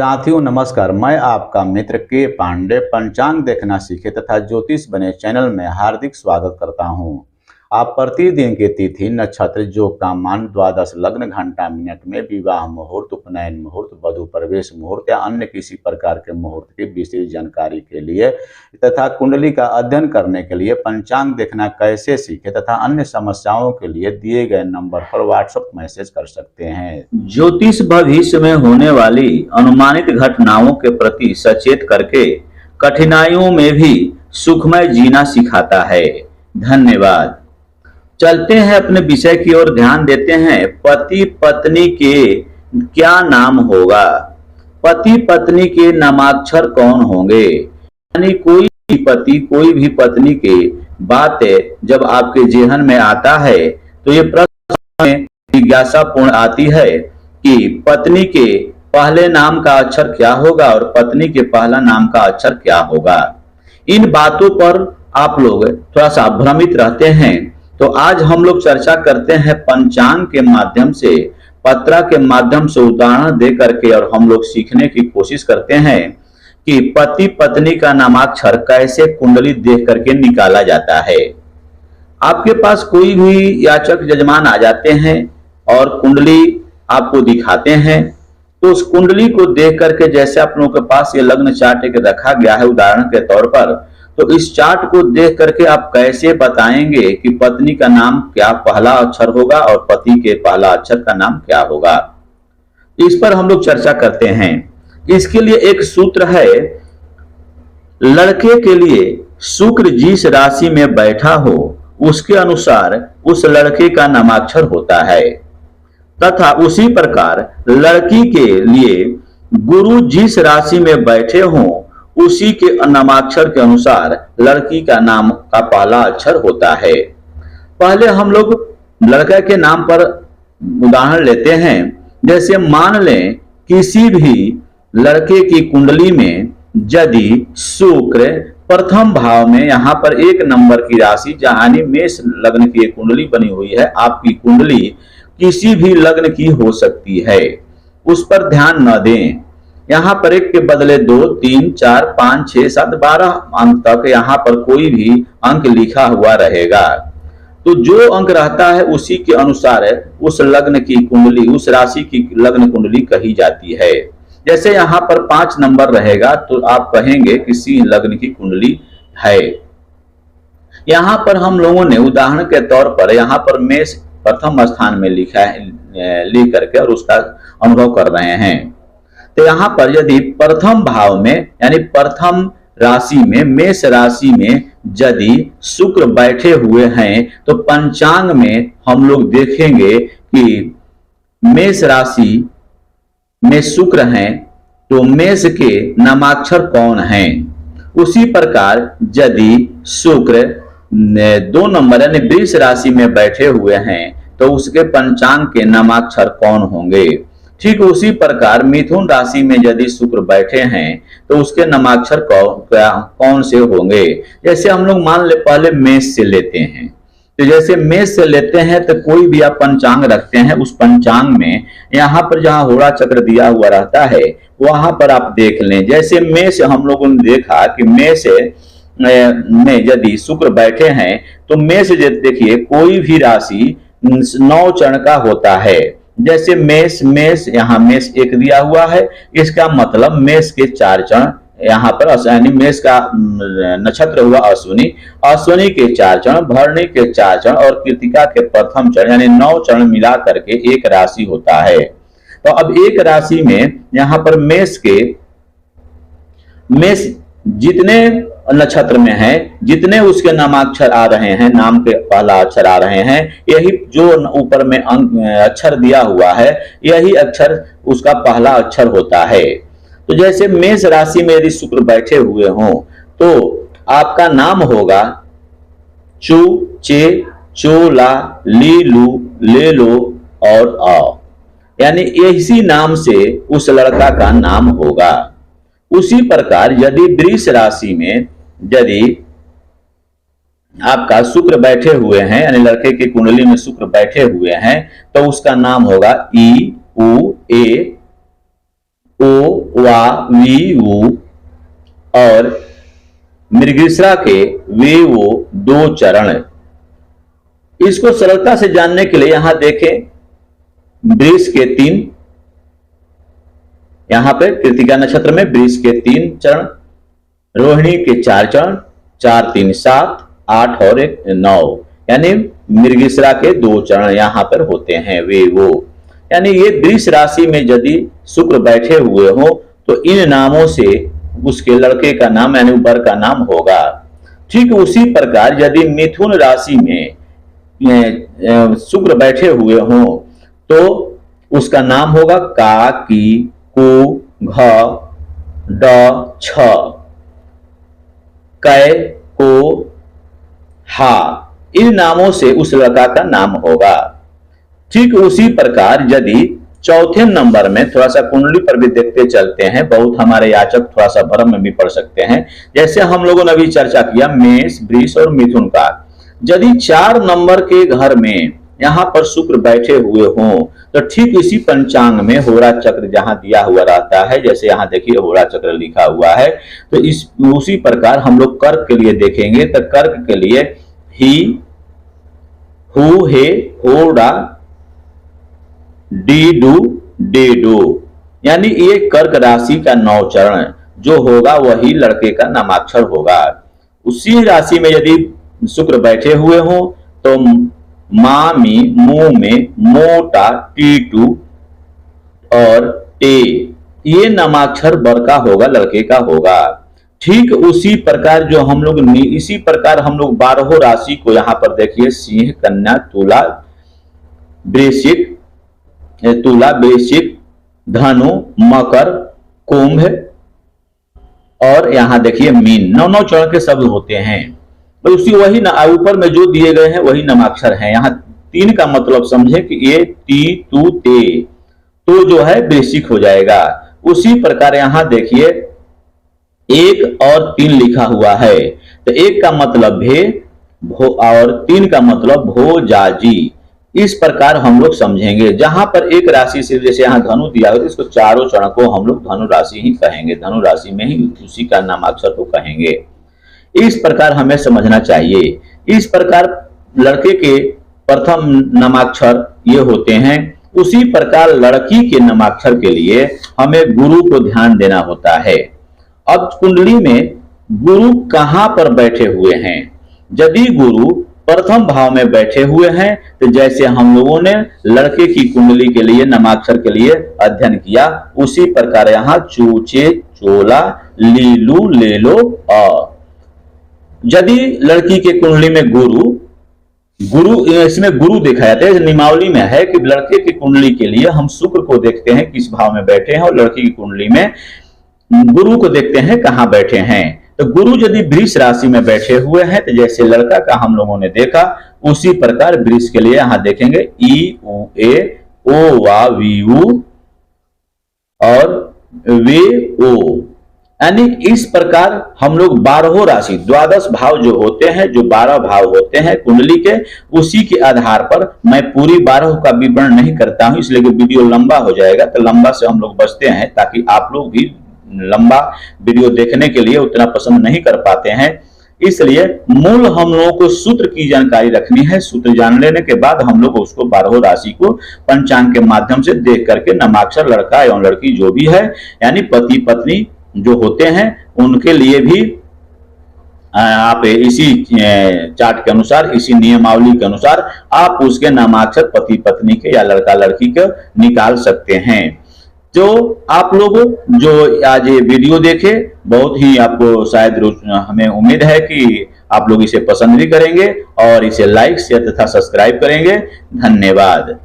साथियों नमस्कार, मैं आपका मित्र के पांडे पंचांग देखना सीखे तथा ज्योतिष बने चैनल में हार्दिक स्वागत करता हूं। आप प्रतिदिन की तिथि नक्षत्र योग का मान द्वादश लग्न घंटा मिनट में विवाह मुहूर्त, उपनयन मुहूर्त, वधु प्रवेश मुहूर्त या अन्य किसी प्रकार के मुहूर्त की विशेष जानकारी के लिए तथा कुंडली का अध्ययन करने के लिए पंचांग देखना कैसे सीखे तथा अन्य समस्याओं के लिए दिए गए नंबर पर व्हाट्सएप मैसेज कर सकते हैं। ज्योतिष भविष्य में होने वाली अनुमानित घटनाओं के प्रति सचेत करके कठिनाइयों में भी सुखमय जीना सिखाता है। धन्यवाद। चलते हैं अपने विषय की ओर ध्यान देते हैं। पति पत्नी के क्या नाम होगा? पति पत्नी के नामाक्षर कौन होंगे? यानी कोई भी पति कोई भी पत्नी के बात जब आपके जेहन में आता है तो ये प्रश्न में जिज्ञासा पूर्ण आती है कि पत्नी के पहले नाम का अक्षर क्या होगा और पत्नी के पहला नाम का अक्षर क्या होगा। इन बातों पर आप लोग थोड़ा सा भ्रमित रहते हैं, तो आज हम लोग चर्चा करते हैं पंचांग के माध्यम से, पत्रा के माध्यम से उदाहरण दे करके, और हम लोग सीखने की कोशिश करते हैं कि पति पत्नी का नामाक्षर कैसे कुंडली देख करके निकाला जाता है। आपके पास कोई भी याचक यजमान आ जाते हैं और कुंडली आपको दिखाते हैं, तो उस कुंडली को देख करके, जैसे आप लोगों के पास ये लग्न चार्ट एक रखा गया है उदाहरण के तौर पर, तो इस चार्ट को देख करके आप कैसे बताएंगे कि पत्नी का नाम क्या पहला अक्षर होगा और पति के पहला अक्षर का नाम क्या होगा। इस पर हम लोग चर्चा करते हैं। इसके लिए एक सूत्र है। लड़के के लिए शुक्र जिस राशि में बैठा हो उसके अनुसार उस लड़के का नामाक्षर होता है, तथा उसी प्रकार लड़की के लिए गुरु जिस राशि में बैठे हों उसी के नामाक्षर के अनुसार लड़की का नाम का पहला अक्षर होता है। पहले हम लोग लड़का के नाम पर उदाहरण लेते हैं। जैसे मान लें किसी भी लड़के की कुंडली में यदि शुक्र प्रथम भाव में, यहाँ पर एक नंबर की राशि यानी मेष लग्न की एक कुंडली बनी हुई है, आपकी कुंडली किसी भी लग्न की हो सकती है, उस पर ध्यान न दें। यहाँ पर एक के बदले 2, 3, 4, 5, 6, 7, 12 अंक तक यहाँ पर कोई भी अंक लिखा हुआ रहेगा, तो जो अंक रहता है उसी के अनुसार उस लग्न की कुंडली, उस राशि की लग्न कुंडली कही जाती है। जैसे यहाँ पर 5 नंबर रहेगा तो आप कहेंगे कि सिंह लग्न की कुंडली है। यहाँ पर हम लोगों ने उदाहरण के तौर पर यहाँ पर मेष प्रथम स्थान में लिखा है, लिख करके और उसका अनुभव कर रहे हैं। तो यहाँ पर यदि प्रथम भाव में यानी प्रथम राशि में, मेष राशि में यदि शुक्र बैठे हुए हैं तो पंचांग में हम लोग देखेंगे कि मेष राशि में शुक्र हैं तो मेष के नामाक्षर कौन हैं। उसी प्रकार यदि शुक्र 2 नंबर यानी वृष राशि में बैठे हुए हैं तो उसके पंचांग के नामाक्षर कौन होंगे। ठीक उसी प्रकार मिथुन राशि में यदि शुक्र बैठे हैं तो उसके नामाक्षर कौन से होंगे। जैसे हम लोग मान ले पहले मेष से लेते हैं, तो जैसे मेष से लेते हैं तो कोई भी आप पंचांग रखते हैं, उस पंचांग में यहाँ पर जहाँ होड़ा चक्र दिया हुआ रहता है वहां पर आप देख लें। जैसे मेष हम लोगों ने देखा कि मेष में यदि शुक्र बैठे हैं तो मेष देखिए कोई भी राशि 9 चरण का होता है। जैसे मेष यहाँ मेष 1 दिया हुआ है, इसका मतलब मेष के 4 चरण यहाँ पर, यानी मेष का नक्षत्र हुआ अश्विनी, अश्विनी के 4 चरण, भरणी के 4 चरण और कृतिका के प्रथम चरण, यानी 9 चरण मिला करके एक राशि होता है। तो अब एक राशि में यहाँ पर मेष जितने नक्षत्र में है, जितने उसके नामाक्षर आ रहे हैं, नाम के पहला अक्षर आ रहे हैं, यही जो ऊपर में अक्षर दिया हुआ है यही अक्षर उसका पहला अक्षर होता है। तो जैसे मेष राशि में यदि शुक्र बैठे हुए हों तो आपका नाम होगा चू, चे, चोला, लीलू, लेलो और आओ, यानी इसी नाम से उस लड़का का नाम होगा। उसी प्रकार यदि वृष राशि में यदि आपका शुक्र बैठे हुए हैं, यानी लड़के की कुंडली में शुक्र बैठे हुए हैं, तो उसका नाम होगा ई, उ, ए, ओ वा वी ऊ और मृगशिरा के वे वो दो चरण। इसको सरलता से जानने के लिए यहां देखें, वृष के 3, यहां पे कृतिका नक्षत्र में वृष के 3 चरण, रोहिणी के 4 चरण, 4 3 7 8 और 1 9, यानी मृगशिरा के 2 चरण यहां पर होते हैं वे वो। यानी ये वृष राशि में यदि शुक्र बैठे हुए हो तो इन नामों से उसके लड़के का नाम यानी वर का नाम होगा। ठीक उसी प्रकार यदि मिथुन राशि में शुक्र बैठे हुए हो तो उसका नाम होगा का, की, कु, घ, ड, छ, कै, को, हा, इन नामों से उस लड़का का नाम होगा। ठीक उसी प्रकार यदि चौथे नंबर में थोड़ा सा कुंडली पर भी देखते चलते हैं, बहुत हमारे याचक थोड़ा सा भ्रम में भी पड़ सकते हैं। जैसे हम लोगों ने अभी चर्चा किया मेष, वृष और मिथुन का, यदि 4 नंबर के घर में यहां पर शुक्र बैठे हुए हों तो ठीक इसी पंचांग में होरा चक्र जहां दिया हुआ रहता है, जैसे यहां देखिए होरा चक्र लिखा हुआ है, तो इस उसी प्रकार हम लोग कर्क के लिए देखेंगे तो कर्क के लिए ही, हु, हे, होड़ा, डी, डू, डे, डो, यानी ये कर्क राशि का 9 चरण जो होगा वही लड़के का नामाक्षर होगा। उसी राशि में यदि शुक्र बैठे हुए हो तो मामी, मुंह में, मोटा, टीटू और टे, ये नामाक्षर वर का होगा, लड़के का होगा। ठीक उसी प्रकार जो हम लोग इसी प्रकार हम लोग 12 राशि को यहां पर देखिए सिंह, कन्या, तुला, वृश्चिक, धनु, मकर, कुंभ और यहां देखिए मीन, 9 चरण के शब्द होते हैं। तो उसी वही ऊपर में जो दिए गए हैं वही नामाक्षर हैं। यहाँ 3 का मतलब समझे कि ये टी, तू, ते, तो जो है वृश्चिक हो जाएगा। उसी प्रकार यहां देखिए 1 और 3 लिखा हुआ है, तो 1 का मतलब भे और 3 का मतलब भोजाजी। इस प्रकार हम लोग समझेंगे। जहां पर एक राशि से जैसे यहाँ धनु दिया हुआ, इसको चारों चरण को हम लोग धनु राशि ही कहेंगे, धनु राशि में ही उसी का नामाक्षर को कहेंगे। इस प्रकार हमें समझना चाहिए। इस प्रकार लड़के के प्रथम नामाक्षर ये होते हैं। उसी प्रकार लड़की के नामाक्षर के लिए हमें गुरु को ध्यान देना होता है। अब कुंडली में गुरु कहां पर बैठे हुए हैं? यदि गुरु प्रथम भाव में बैठे हुए हैं तो जैसे हम लोगों ने लड़के की कुंडली के लिए नामाक्षर के लिए अध्ययन किया, उसी प्रकार यहाँ चूचे, चोला, लीलू, लेलो और यदि लड़की के कुंडली में गुरु इसमें गुरु देखा जाता है। नियमावली में है कि लड़के की कुंडली के लिए हम शुक्र को देखते हैं किस भाव में बैठे हैं और लड़की की कुंडली में गुरु को देखते हैं कहां बैठे हैं। तो गुरु यदि वृष राशि में बैठे हुए हैं तो जैसे लड़का का हम लोगों ने देखा, उसी प्रकार वृष के लिए यहां देखेंगे ई, उ, ए, ओ, वा, वी, ऊ और वे, ओ, यानी इस प्रकार हम लोग 12 राशि 12 भाव जो होते हैं, जो 12 भाव होते हैं कुंडली के, उसी के आधार पर मैं पूरी 12 का विवरण नहीं करता हूं, इसलिए कि वीडियो लंबा हो जाएगा। तो लंबा से हम लोग बचते हैं ताकि आप लोग भी लंबा वीडियो देखने के लिए उतना पसंद नहीं कर पाते हैं। इसलिए मूल हम लोगों को सूत्र की जानकारी रखनी है। सूत्र जान लेने के बाद हम लोग उसको 12 राशि को पंचांग के माध्यम से देख करके नामाक्षर लड़का एवं लड़की जो भी है, यानी पति पत्नी जो होते हैं, उनके लिए भी आप इसी चार्ट के अनुसार, इसी नियमावली के अनुसार आप उसके नामाक्षर पति पत्नी के या लड़का लड़की के निकाल सकते हैं। जो आप लोग जो आज ये वीडियो देखे, बहुत ही आपको शायद हमें उम्मीद है कि आप लोग इसे पसंद भी करेंगे और इसे लाइक शेयर तथा सब्सक्राइब करेंगे। धन्यवाद।